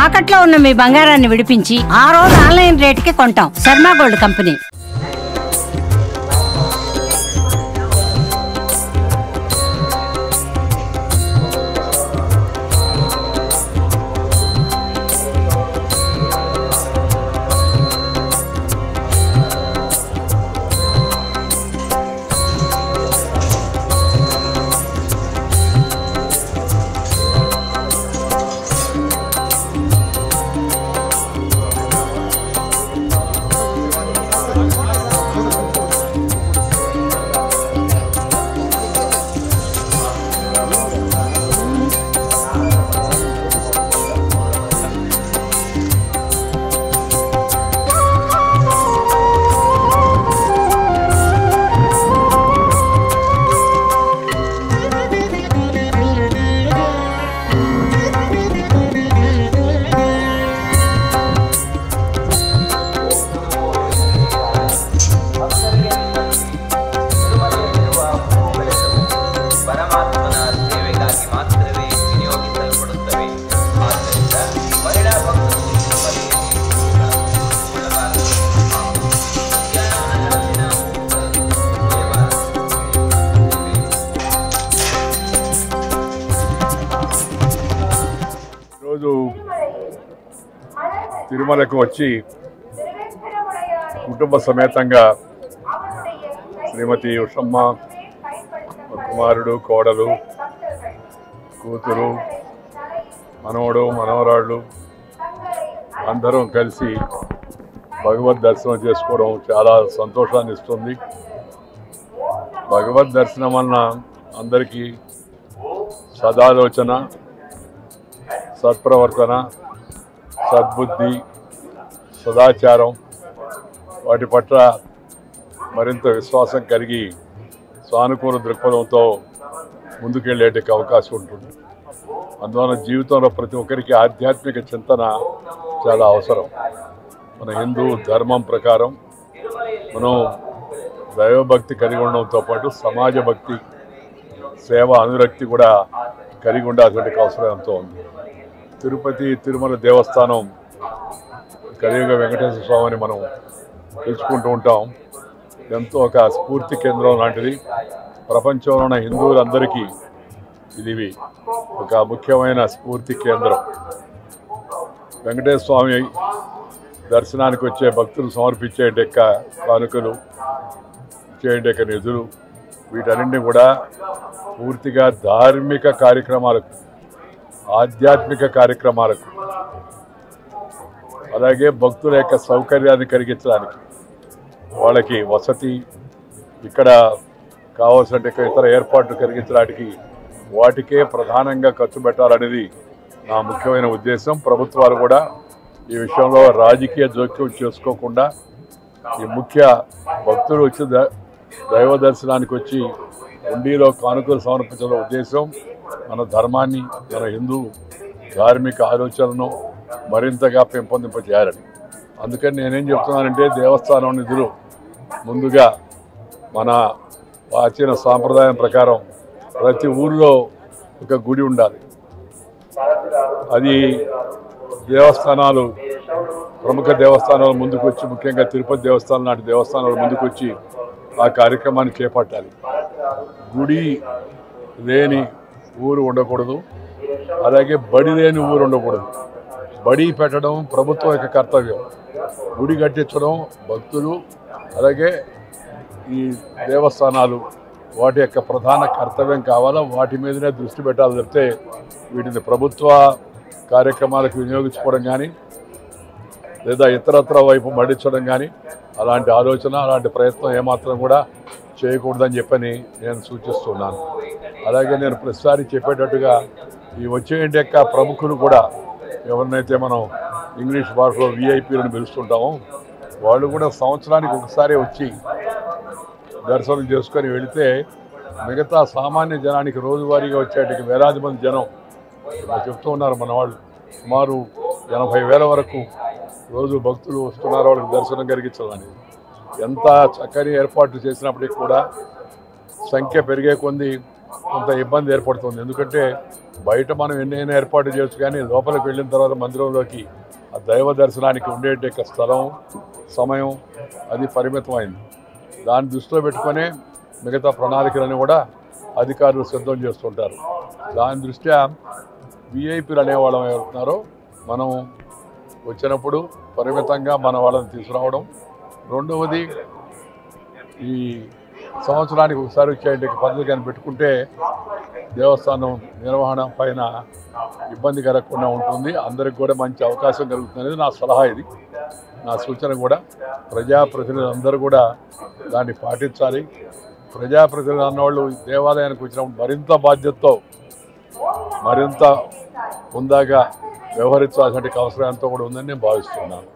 తాకట్లో ఉన్న మీ బంగారాన్ని విడిపించి ఆ రోజు ఆన్లైన్ రేటుకి కొంటాం. Sharma gold company. తిరుమలకు వచ్చి కుటుంబ సమేతంగా శ్రీమతి ఉషమ్మ, కుమారుడు, కోడలు, కూతురు, మనవడు, మనవరాళ్ళు అందరం కలిసి భగవద్ దర్శనం చేసుకోవడం చాలా సంతోషాన్ని ఇస్తుంది. భగవద్ దర్శనం వలన అందరికీ సదాలోచన, సత్ప్రవర్తన, సద్బుద్ధి, సదాచారం వాటి పట్ల మరింత విశ్వాసం కలిగి సానుకూల దృక్పథంతో ముందుకెళ్ళేటికి అవకాశం ఉంటుంది. అందువల్ల జీవితంలో ప్రతి ఒక్కరికి ఆధ్యాత్మిక చింతన చాలా అవసరం. మన హిందూ ధర్మం ప్రకారం మనం దైవభక్తి కలిగి ఉండడంతో పాటు సమాజ భక్తి, సేవ, అనురక్తి కూడా కలిగి ఉండాల్సిన అవసరం ఎంతో ఉంది. తిరుపతి తిరుమల దేవస్థానం కలియుగ వెంకటేశ్వర స్వామిని మనం పిలుచుకుంటూ ఉంటాం. ఎంతో ఒక స్ఫూర్తి కేంద్రం లాంటిది. ప్రపంచంలో ఉన్న హిందువులందరికీ ఇది ఒక ముఖ్యమైన స్ఫూర్తి కేంద్రం. వెంకటేశ్వర స్వామి దర్శనానికి వచ్చే భక్తులు సమర్పించే కానుకలు, ఇచ్చే నిధులు, వీటన్నింటినీ కూడా పూర్తిగా ధార్మిక కార్యక్రమాలకు, ఆధ్యాత్మిక కార్యక్రమాలకు, అలాగే భక్తుల యొక్క సౌకర్యాన్ని కలిగించడానికి, వాళ్ళకి వసతి, ఇక్కడ కావాల్సిన ఇతర ఏర్పాట్లు కలిగించడానికి వాటికే ప్రధానంగా ఖర్చు పెట్టాలనేది నా ముఖ్యమైన ఉద్దేశం. ప్రభుత్వాలు కూడా ఈ విషయంలో రాజకీయ జోక్యం చేసుకోకుండా ఈ ముఖ్య భక్తులు వచ్చి దైవ దర్శనానికి వచ్చి హుండీలో కానుకలు సమర్పించడం ఉద్దేశం మన ధర్మాన్ని, మన హిందూ ధార్మిక ఆలోచనలను మరింతగా పెంపొందింపజేయాలని. అందుకని నేనేం చెప్తున్నానంటే, దేవస్థానం నిధులు ముందుగా మన ప్రాచీన సాంప్రదాయం ప్రకారం ప్రతి ఊళ్ళో ఒక గుడి ఉండాలి. అది దేవస్థానాలు, ప్రముఖ దేవస్థానాలు ముందుకు వచ్చి, ముఖ్యంగా తిరుపతి దేవస్థానం లాంటి దేవస్థానాలు ముందుకు వచ్చి ఆ కార్యక్రమాన్ని చేపట్టాలి. గుడి లేని ఊరు ఉండకూడదు, అలాగే బడి లేని ఊరు ఉండకూడదు. బడి పెట్టడం ప్రభుత్వం యొక్క కర్తవ్యం, గుడి కట్టించడం భక్తులు, అలాగే ఈ దేవస్థానాలు వాటి యొక్క ప్రధాన కర్తవ్యం కావాలా. వాటి మీదనే దృష్టి పెట్టాలి తప్పితే వీటిని ప్రభుత్వ కార్యక్రమాలకు వినియోగించుకోవడం కానీ లేదా ఇతరత్ర వైపు మళ్లించడం కానీ అలాంటి ఆలోచన, అలాంటి ప్రయత్నం ఏమాత్రం కూడా చేయకూడదని చెప్పని నేను సూచిస్తున్నాను. అలాగే నేను ప్రతిసారి చెప్పేటట్టుగా ఈ వచ్చే యొక్క ప్రముఖులు కూడా, ఎవరినైతే మనం ఇంగ్లీష్ భాషలో విఐపీలను పిలుస్తుంటామో, వాళ్ళు కూడా సంవత్సరానికి ఒకసారి వచ్చి దర్శనం చేసుకొని వెళితే మిగతా సామాన్య జనానికి రోజువారీగా వచ్చేటికి వేలాది మంది జనం చెప్తూ ఉన్నారు మన వాళ్ళు. సుమారు 80,000 వరకు రోజు భక్తులు వస్తున్నారు వాళ్ళకి దర్శనం కలిగించాలని. ఎంత చక్కని ఏర్పాట్లు చేసినప్పటికీ కూడా సంఖ్య పెరిగే కొంది కొంత ఇబ్బంది ఏర్పడుతుంది. ఎందుకంటే బయట మనం ఎన్నైనా ఏర్పాటు చేయొచ్చు, కానీ లోపలికి వెళ్ళిన తర్వాత మందిరంలోకి ఆ దైవ దర్శనానికి ఉండే స్థలం, సమయం అది పరిమితమైంది. దాన్ని దృష్టిలో పెట్టుకునే మిగతా ప్రణాళికలను కూడా అధికారులు సిద్ధం చేస్తుంటారు. దాని దృష్ట్యా విఐపీలు అనేవాళ్ళం ఎవరుతున్నారో మనం వచ్చినప్పుడు పరిమితంగా మన వాళ్ళని తీసుకురావడం. రెండవది, ఈ సంవత్సరానికి ఒకసారి వచ్చే పద్ధతి కానీ పెట్టుకుంటే దేవస్థానం నిర్వహణ పైన ఇబ్బంది కలగకుండా ఉంటుంది, అందరికి కూడా మంచి అవకాశం కలుగుతుంది అనేది నా సలహా. ఇది నా సూచన కూడా. ప్రజాప్రతినిధులు అందరూ కూడా దాన్ని పాటించాలి. ప్రజాప్రతినిధులు అన్నవాళ్ళు దేవాలయానికి వచ్చినప్పుడు మరింత బాధ్యతతో మరింత హుందాగా వ్యవహరించాల్సిన అవసరం ఎంతో కూడా ఉందని నేను భావిస్తున్నాను.